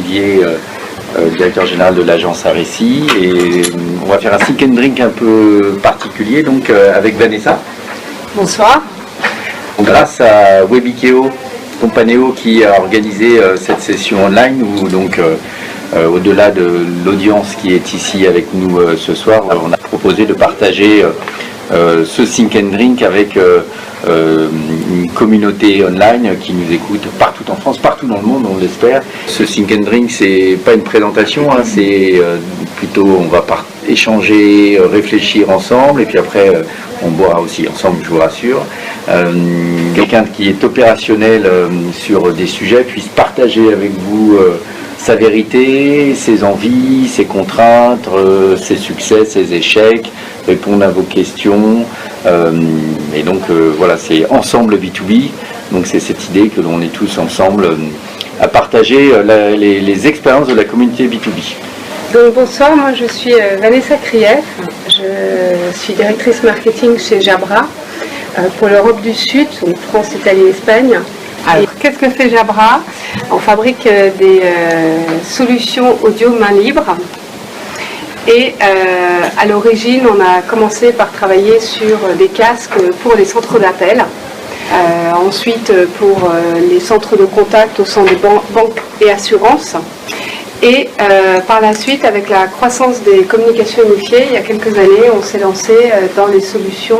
Olivier, directeur général de l'agence Aréci, et on va faire un Think and Drink un peu particulier, donc avec Vanessa. Bonsoir. Grâce à Webikeo Companeo qui a organisé cette session online où donc au-delà de l'audience qui est ici avec nous ce soir, on a proposé de partager ce Think and Drink avec une communauté online qui nous écoute partout en France, partout dans le monde, on l'espère. Ce Think and Drink, c'est pas une présentation, hein, c'est plutôt on va échanger, réfléchir ensemble, et puis après on boira aussi ensemble, je vous rassure. Quelqu'un qui est opérationnel sur des sujets puisse partager avec vous sa vérité, ses envies, ses contraintes, ses succès, ses échecs, répondre à vos questions. Et donc voilà, c'est Ensemble B2B. Donc c'est cette idée que l'on est tous ensemble à partager les expériences de la communauté B2B. Donc bonsoir, moi je suis Vanessa Krief, je suis directrice marketing chez Jabra pour l'Europe du Sud, donc France, Italie, Espagne. Alors, qu'est-ce que fait Jabra? On fabrique des solutions audio main libre. Et à l'origine, on a commencé par travailler sur des casques pour les centres d'appel. Ensuite, pour les centres de contact au sein des banques et assurances. Et par la suite, avec la croissance des communications unifiées, il y a quelques années, on s'est lancé dans les solutions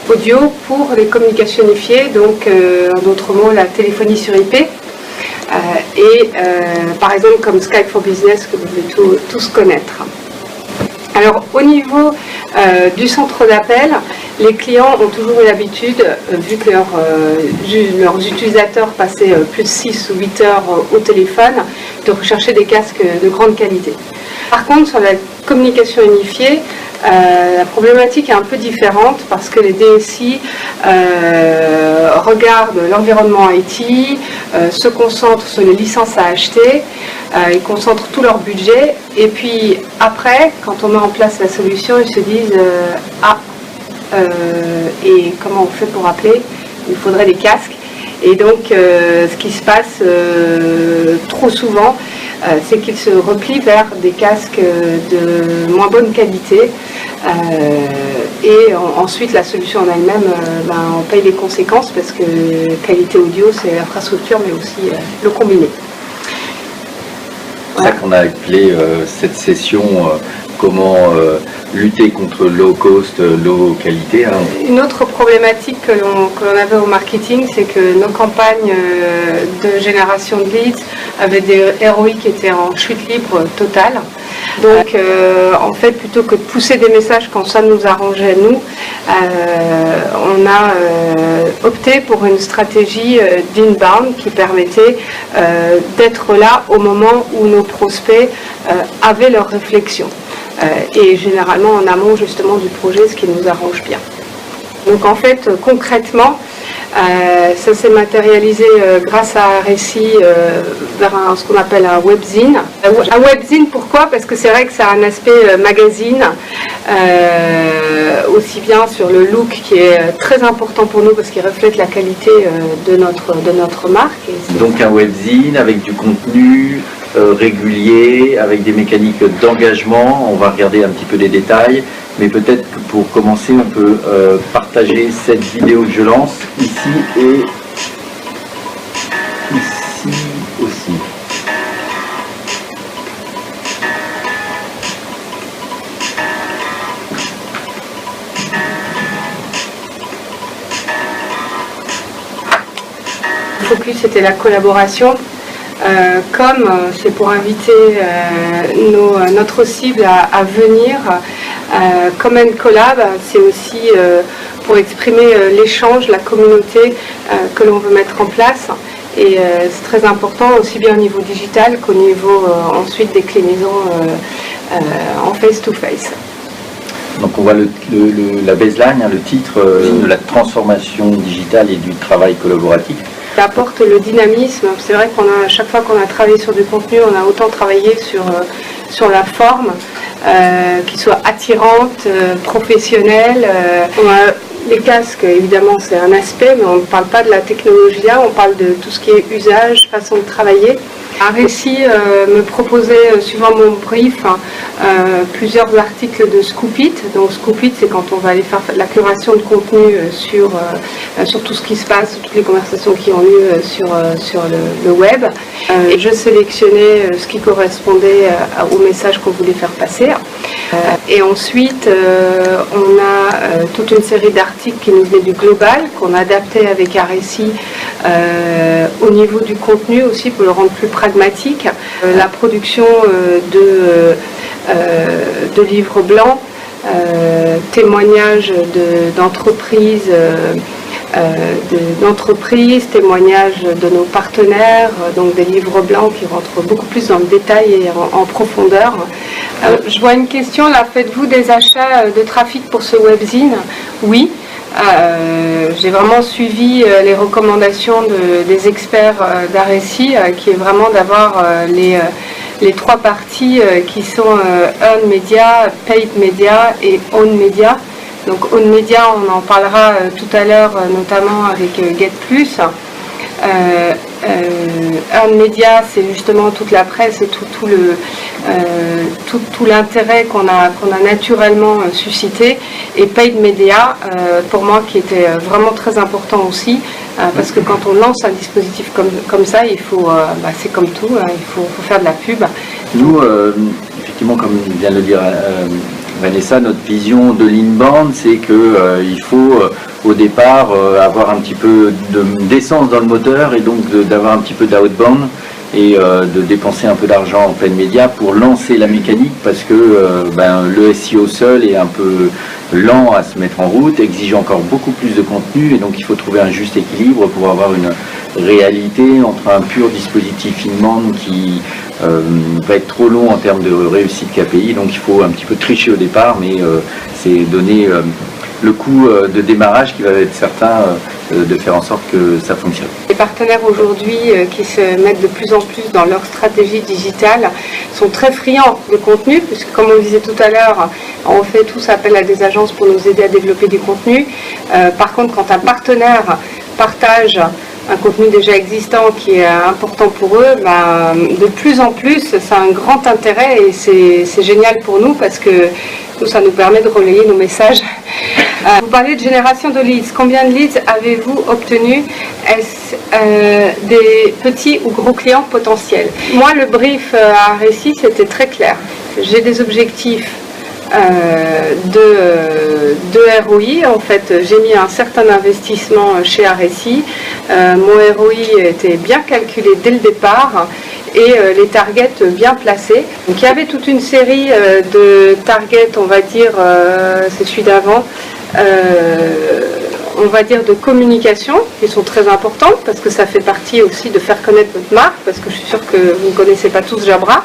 audio pour les communications unifiées, donc en d'autres mots la téléphonie sur IP, par exemple comme Skype for Business que vous devez tous connaître. Alors au niveau du centre d'appel, les clients ont toujours eu l'habitude, vu que leurs utilisateurs passaient plus de 6 ou 8 heures au téléphone, de rechercher des casques de grande qualité. Par contre, sur la communication unifiée, la problématique est un peu différente parce que les DSI regardent l'environnement IT, se concentrent sur les licences à acheter, ils concentrent tout leur budget et puis après, quand on met en place la solution, ils se disent et comment on fait pour appeler? Il faudrait des casques. Et donc, ce qui se passe trop souvent, c'est qu'ils se replient vers des casques de moins bonne qualité. Ensuite, la solution en elle-même, on paye les conséquences parce que qualité audio, c'est l'infrastructure, mais aussi le combiné. C'est ça qu'on a appelé cette session comment lutter contre low cost, low qualité. Hein. Une autre problématique que l'on avait au marketing, c'est que nos campagnes de génération de leads avaient des ROI qui étaient en chute libre totale. Donc en fait, plutôt que de pousser des messages quand ça nous arrangeait nous, on a opté pour une stratégie d'inbound qui permettait d'être là au moment où nos prospects avaient leur réflexion. Et généralement en amont justement du projet, ce qui nous arrange bien. Donc en fait, concrètement, ça s'est matérialisé grâce à Aréci vers ce qu'on appelle un webzine. Un webzine, pourquoi? Parce que c'est vrai que ça a un aspect magazine, aussi bien sur le look qui est très important pour nous parce qu'il reflète la qualité de notre marque. Donc un webzine avec du contenu régulier, avec des mécaniques d'engagement. On va regarder un petit peu les détails, mais peut-être que pour commencer, on peut partager cette vidéo que je lance ici et ici aussi. Le focus, c'était la collaboration. Comme c'est pour inviter notre cible à venir, Common Collab, c'est aussi pour exprimer l'échange, la communauté que l'on veut mettre en place. Et c'est très important aussi bien au niveau digital qu'au niveau ensuite déclinaison en face-to-face. Donc on voit la baseline, le titre de la transformation digitale et du travail collaboratif. Ça apporte le dynamisme. C'est vrai qu'à chaque fois qu'on a travaillé sur du contenu, on a autant travaillé sur la forme, qui soit attirante, professionnelle. On a les casques, évidemment, c'est un aspect, mais on ne parle pas de la technologie là, on parle de tout ce qui est usage, façon de travailler. Arecy me proposait, suivant mon brief, plusieurs articles de Scoopit. Donc Scoopit, c'est quand on va aller faire la curation de contenu sur tout ce qui se passe, toutes les conversations qui ont lieu sur le web. Je sélectionnais ce qui correspondait au message qu'on voulait faire passer. Et ensuite, on a toute une série d'articles qui nous venaient du global, qu'on a adapté avec Arecy au niveau du contenu aussi pour le rendre plus pragmatique. La production de livres blancs, témoignages d'entreprises, témoignages de nos partenaires, donc des livres blancs qui rentrent beaucoup plus dans le détail et en profondeur. Je vois une question là, faites-vous des achats de trafic pour ce webzine? Oui. J'ai vraiment suivi les recommandations des experts d'Arecy, qui est vraiment d'avoir les trois parties qui sont Earn Media, Paid Media et Own Media. Donc Own Media, on en parlera tout à l'heure, notamment avec GetPlus. Earn Media, c'est justement toute la presse et tout l'intérêt qu'on a naturellement suscité. Et Paid Media, pour moi, qui était vraiment très important aussi, parce que quand on lance un dispositif comme ça, il faut, c'est comme tout, il faut faire de la pub. Nous, effectivement, comme vient de le dire Vanessa, notre vision de l'inbound, c'est qu'il faut au départ avoir un petit peu d'essence dans le moteur et donc d'avoir un petit peu d'outbound et de dépenser un peu d'argent en pleine média pour lancer la mécanique, parce que le SEO seul est un peu lent à se mettre en route, exige encore beaucoup plus de contenu, et donc il faut trouver un juste équilibre pour avoir une réalité entre un pur dispositif inbound qui va être trop long en termes de réussite KPI, donc il faut un petit peu tricher au départ, mais c'est donner le coût de démarrage qui va être certain de faire en sorte que ça fonctionne. Les partenaires aujourd'hui qui se mettent de plus en plus dans leur stratégie digitale sont très friands de contenu, puisque comme on disait tout à l'heure, on fait tous appel à des agences pour nous aider à développer du contenu. Par contre, quand un partenaire partage un contenu déjà existant qui est important pour eux, de plus en plus, ça a un grand intérêt et c'est génial pour nous parce que ça nous permet de relayer nos messages. Vous parlez de génération de leads. Combien de leads avez-vous obtenu? Est-ce des petits ou gros clients potentiels? Moi, le brief à Arecy, c'était très clair. J'ai des objectifs de ROI. En fait, j'ai mis un certain investissement chez Arecy. Mon ROI était bien calculé dès le départ et les targets bien placés. Donc il y avait toute une série de targets, on va dire, c'est celui d'avant, on va dire de communication, qui sont très importantes parce que ça fait partie aussi de faire connaître notre marque, parce que je suis sûre que vous ne connaissez pas tous Jabra.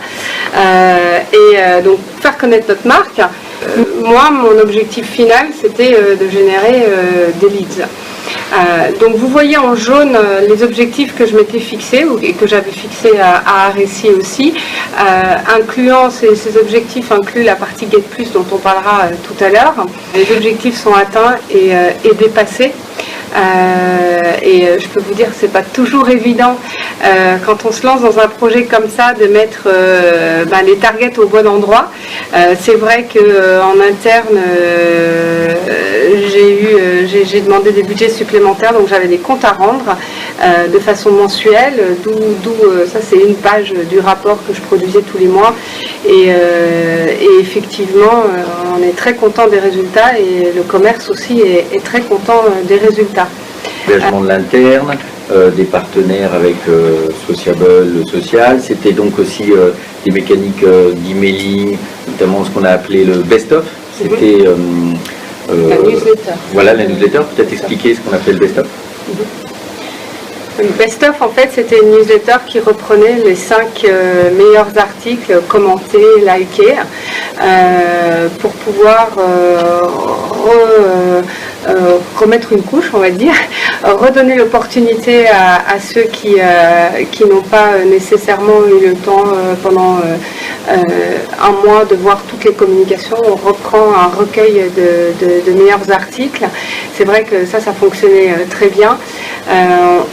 Donc faire connaître notre marque, moi mon objectif final c'était de générer des leads. Donc vous voyez en jaune les objectifs que je m'étais fixés et que j'avais fixés à Arecy aussi, incluant ces objectifs incluent la partie GetPlus dont on parlera tout à l'heure. Les objectifs sont atteints et dépassés. Et je peux vous dire que c'est pas toujours évident quand on se lance dans un projet comme ça de mettre les targets au bon endroit. C'est vrai que en interne j'ai demandé des budgets supplémentaires, donc j'avais des comptes à rendre de façon mensuelle, d'où ça c'est une page du rapport que je produisais tous les mois et effectivement on est très content des résultats et le commerce aussi est très content des résultats. L'engagement de l'interne, des partenaires avec Sociable, le social, c'était donc aussi des mécaniques d'emailing, notamment ce qu'on a appelé le best-of, c'était la newsletter. Voilà la newsletter, peut-être expliquer ce qu'on appelle le best-of. Le best-of, en fait, c'était une newsletter qui reprenait les 5 meilleurs articles commentés, likés, pour pouvoir remettre une couche, on va dire, redonner l'opportunité à ceux qui n'ont pas nécessairement eu le temps pendant un mois de voir toutes les communications. On reprend un recueil de meilleurs articles. C'est vrai que ça fonctionnait très bien.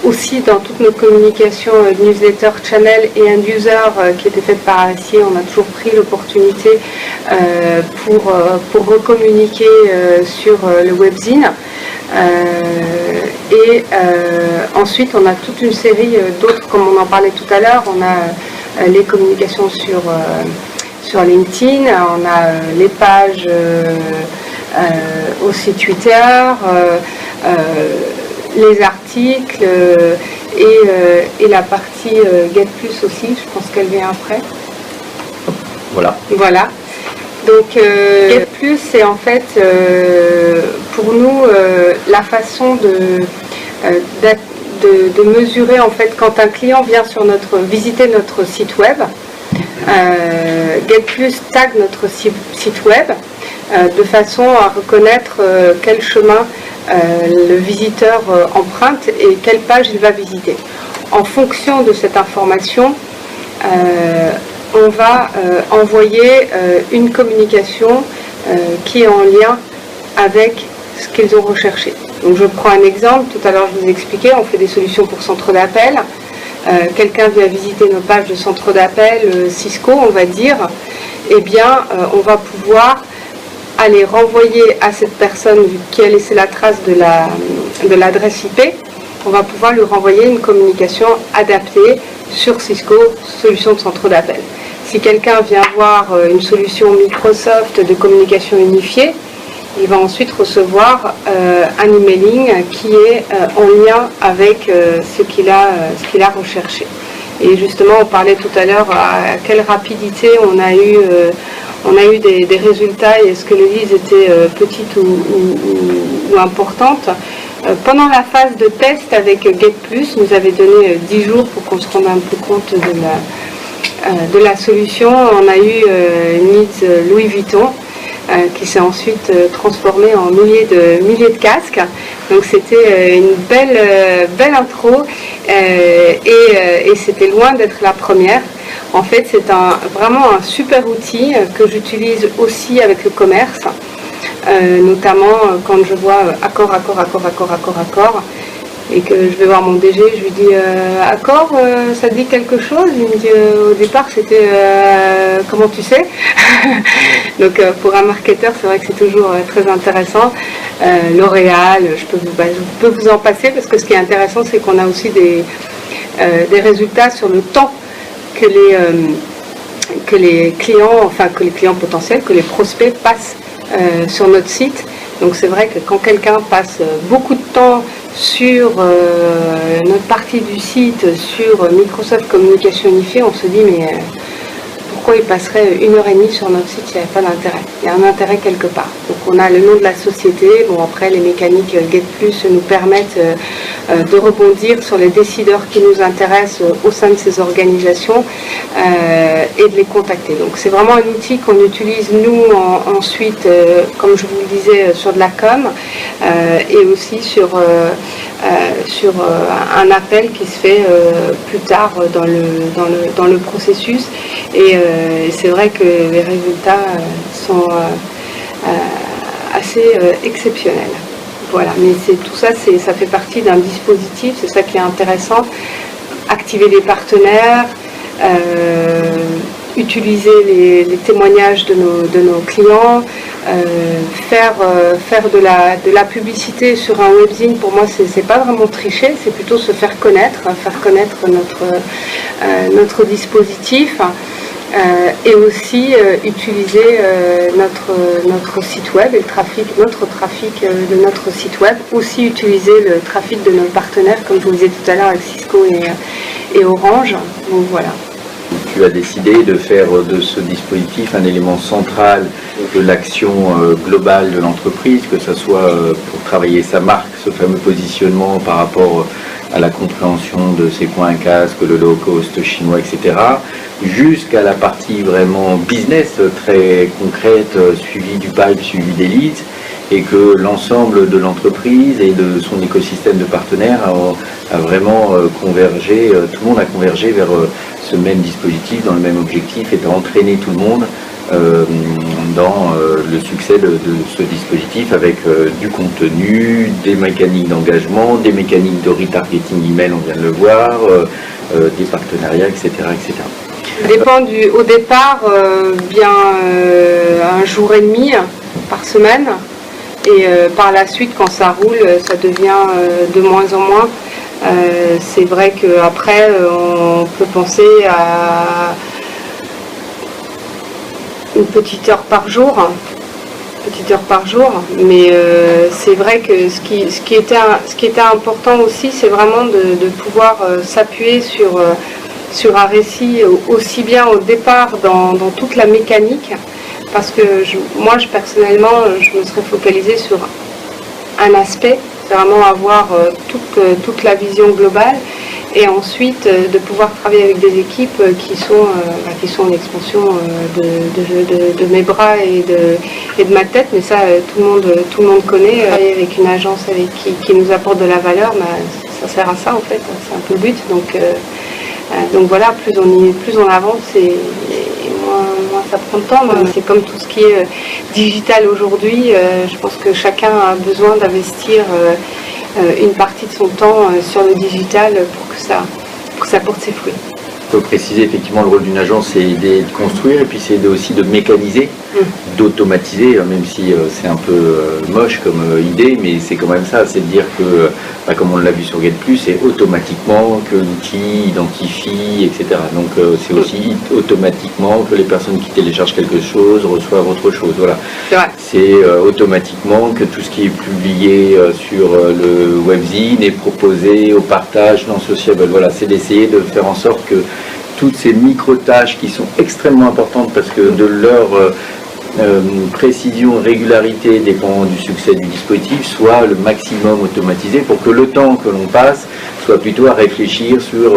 Aussi dans toutes nos communications newsletter, channel et end user qui étaient faites par Acier, on a toujours pris l'opportunité pour recommuniquer sur le webzine. Ensuite on a toute une série d'autres, comme on en parlait tout à l'heure. On a les communications sur LinkedIn, on a les pages aussi Twitter, les articles et la partie Get Plus aussi, je pense qu'elle vient après. Voilà. Donc Get Plus, c'est en fait pour nous la façon de mesurer en fait quand un client vient visiter notre site web. Get Plus tag notre site web de façon à reconnaître quel chemin le visiteur emprunte et quelle page il va visiter. En fonction de cette information, on va envoyer une communication qui est en lien avec ce qu'ils ont recherché. Donc je prends un exemple, tout à l'heure je vous ai expliqué, on fait des solutions pour centre d'appel. Quelqu'un vient visiter nos pages de centre d'appel Cisco, on va dire, eh bien on va pouvoir aller renvoyer à cette personne qui a laissé la trace de l'adresse IP, on va pouvoir lui renvoyer une communication adaptée sur Cisco, solution de centre d'appel. Si quelqu'un vient voir une solution Microsoft de communication unifiée, il va ensuite recevoir un emailing qui est en lien avec ce qu'il a recherché. Et justement, on parlait tout à l'heure à quelle rapidité on a eu des résultats et est-ce que les leads étaient petites ou importantes. Pendant la phase de test avec Get Plus, nous avait donné 10 jours pour qu'on se rende un peu compte de la solution. On a eu Needs Louis Vuitton qui s'est ensuite transformé en milliers de casques. Donc c'était une belle intro et c'était loin d'être la première. En fait, c'est vraiment un super outil que j'utilise aussi avec le commerce, notamment quand je vois accord, et que je vais voir mon DG, je lui dis accord, ça te dit quelque chose? Il me dit au départ c'était comment tu sais? Donc pour un marketeur, c'est vrai que c'est toujours très intéressant. L'Oréal, je peux vous en passer, parce que ce qui est intéressant, c'est qu'on a aussi des résultats sur le temps que les clients potentiels, que les prospects passent sur notre site. Donc c'est vrai que quand quelqu'un passe beaucoup de temps sur notre partie du site, sur Microsoft Communication Unifiée, on se dit mais pourquoi il passerait 1h30 sur notre site s'il n'y avait pas d'intérêt? Il y a un intérêt quelque part. Donc on a le nom de la société. Bon, après les mécaniques Get Plus nous permettent de rebondir sur les décideurs qui nous intéressent au sein de ces organisations et de les contacter. Donc c'est vraiment un outil qu'on utilise nous ensuite, comme je vous le disais, sur de la com et aussi sur un appel qui se fait plus tard dans le processus. Et c'est vrai que les résultats sont assez exceptionnels. Voilà, mais tout ça, ça fait partie d'un dispositif, c'est ça qui est intéressant. Activer des partenaires, utiliser les témoignages de nos clients, faire de la publicité sur un webzine. Pour moi, c'est pas vraiment tricher, c'est plutôt se faire connaître notre dispositif. Et aussi utiliser notre site web et notre trafic de notre site web, aussi utiliser le trafic de nos partenaires, comme je vous le disais tout à l'heure avec Cisco et Orange. Donc voilà. Tu as décidé de faire de ce dispositif un élément central de l'action globale de l'entreprise, que ce soit pour travailler sa marque, ce fameux positionnement par rapport à la compréhension de c'est quoi un casque, le low cost chinois, etc., jusqu'à la partie vraiment business très concrète, suivi du pipe, suivi des leads. et que l'ensemble de l'entreprise et de son écosystème de partenaires a vraiment convergé, tout le monde a convergé vers ce même dispositif, dans le même objectif, et d'entraîner tout le monde dans le succès de ce dispositif avec du contenu, des mécaniques d'engagement, des mécaniques de retargeting email, on vient de le voir, des partenariats, etc. etc. Dépend au départ, bien un jour et demi par semaine, et par la suite, quand ça roule, ça devient de moins en moins. C'est vrai qu'après, on peut penser à une petite heure par jour, mais c'est vrai que ce qui était important aussi, c'est vraiment de pouvoir s'appuyer sur un récit aussi bien au départ dans toute la mécanique, parce que moi personnellement je me serais focalisée sur un aspect, c'est vraiment avoir toute la vision globale, et ensuite de pouvoir travailler avec des équipes qui sont en expansion de mes bras et de ma tête, mais ça tout le monde connaît. Avec une agence qui nous apporte de la valeur, ça sert à ça en fait, c'est un peu le but. Donc voilà, plus on avance et moins ça prend de temps. C'est comme tout ce qui est digital aujourd'hui, je pense que chacun a besoin d'investir une partie de son temps sur le digital pour que ça porte ses fruits. Il faut préciser effectivement le rôle d'une agence, c'est de construire et puis c'est aussi de mécaniser, d'automatiser, même si c'est un peu moche comme idée, mais c'est quand même ça, c'est de dire que, comme on l'a vu sur GetPlus, c'est automatiquement que l'outil identifie, etc. Donc c'est aussi automatiquement que les personnes qui téléchargent quelque chose reçoivent autre chose. Voilà. C'est automatiquement que tout ce qui est publié sur le webzine est proposé au partage non sociable. Voilà, c'est d'essayer de faire en sorte que toutes ces micro-tâches qui sont extrêmement importantes parce que de leur précision, régularité dépend du succès du dispositif, soit le maximum automatisé pour que le temps que l'on passe soit plutôt à réfléchir sur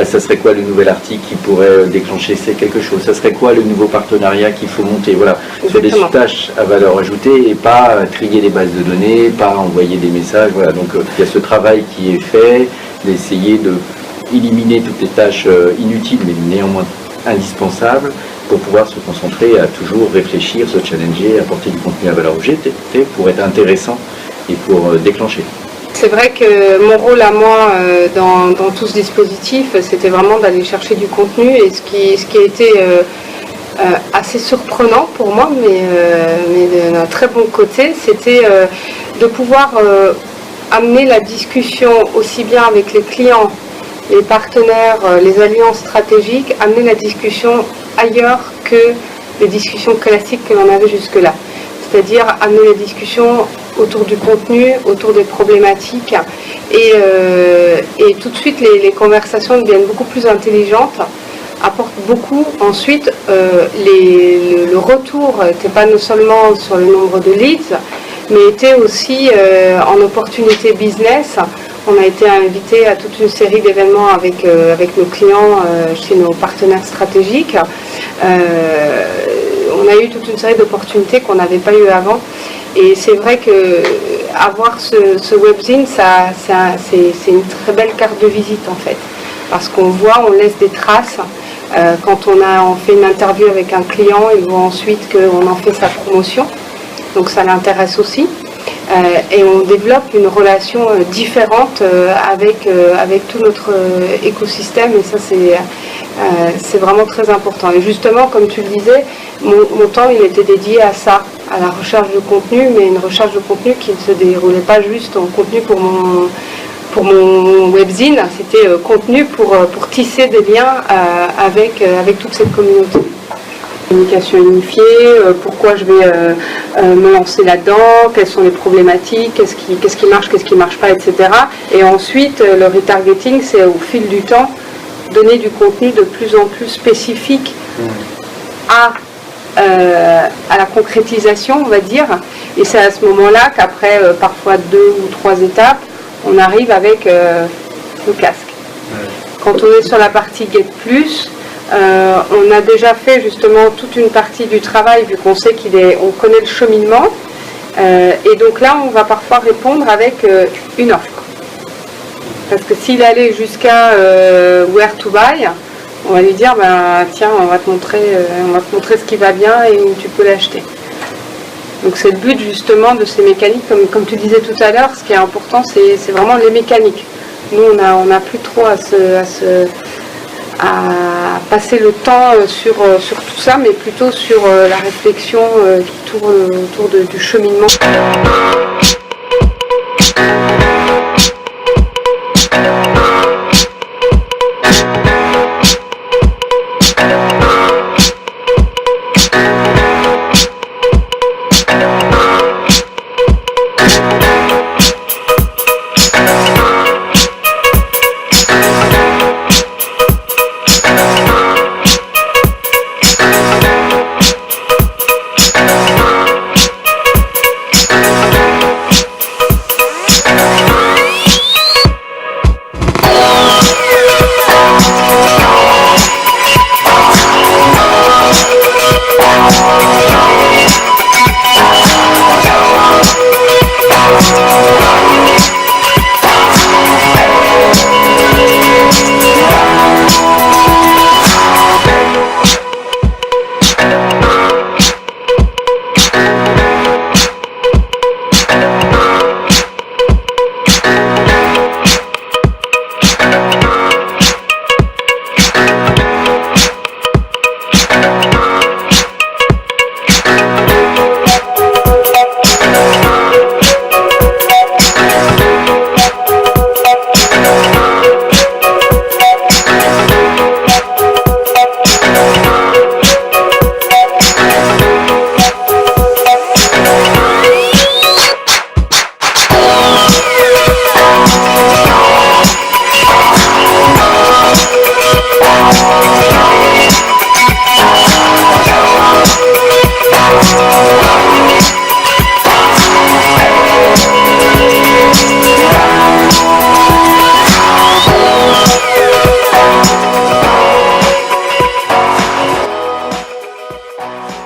ça serait quoi le nouvel article qui pourrait déclencher quelque chose, ça serait quoi le nouveau partenariat qu'il faut monter, voilà, c'est des tâches à valeur ajoutée et pas trier les bases de données, pas envoyer des messages, voilà, donc il y a ce travail qui est fait, d'essayer de éliminer toutes les tâches inutiles mais néanmoins indispensables pour pouvoir se concentrer à toujours réfléchir, se challenger, apporter du contenu à valeur ajoutée pour être intéressant et pour déclencher. C'est vrai que mon rôle à moi dans tout ce dispositif, c'était vraiment d'aller chercher du contenu, et ce qui a été assez surprenant pour moi, mais d'un très bon côté, c'était de pouvoir amener la discussion aussi bien avec les clients, les partenaires, les alliances stratégiques, amener la discussion ailleurs que les discussions classiques que l'on avait jusque-là. C'est-à-dire amener la discussion autour du contenu, autour des problématiques, et tout de suite les conversations deviennent beaucoup plus intelligentes, apportent beaucoup. Ensuite, le retour n'était pas non seulement sur le nombre de leads, mais était aussi en opportunité business. On a été invité à toute une série d'événements avec nos clients chez nos partenaires stratégiques. On a eu toute une série d'opportunités qu'on n'avait pas eu avant. Et c'est vrai que avoir ce webzine, c'est une très belle carte de visite en fait. Parce qu'on voit, on laisse des traces. Quand on fait une interview avec un client, il voit ensuite qu'on en fait sa promotion. Donc ça l'intéresse aussi. Et on développe une relation différente avec tout notre écosystème, et ça c'est vraiment très important. Et justement, comme tu le disais, mon temps il était dédié à ça, à la recherche de contenu, mais une recherche de contenu qui ne se déroulait pas juste en contenu pour mon webzine, c'était contenu pour tisser des liens avec toute cette communauté. Communication unifiée, pourquoi je vais me lancer là-dedans, quelles sont les problématiques, qu'est-ce qui marche pas, etc. Et ensuite, le retargeting, c'est au fil du temps donner du contenu de plus en plus spécifique à la concrétisation, on va dire. Et c'est à ce moment-là qu'après parfois 2 ou 3 étapes, on arrive avec le casque. Quand on est sur la partie GetPlus, on a déjà fait justement toute une partie du travail, vu qu'on sait on connaît le cheminement, Et donc là, on va parfois répondre avec une offre. Parce que s'il allait jusqu'à Where to Buy, on va lui dire, tiens, on va te montrer ce qui va bien et où tu peux l'acheter. Donc c'est le but justement de ces mécaniques, comme tu disais tout à l'heure, ce qui est important, c'est vraiment les mécaniques. Nous, on n'a plus trop à passer le temps sur tout ça, mais plutôt sur la réflexion qui tourne autour du cheminement.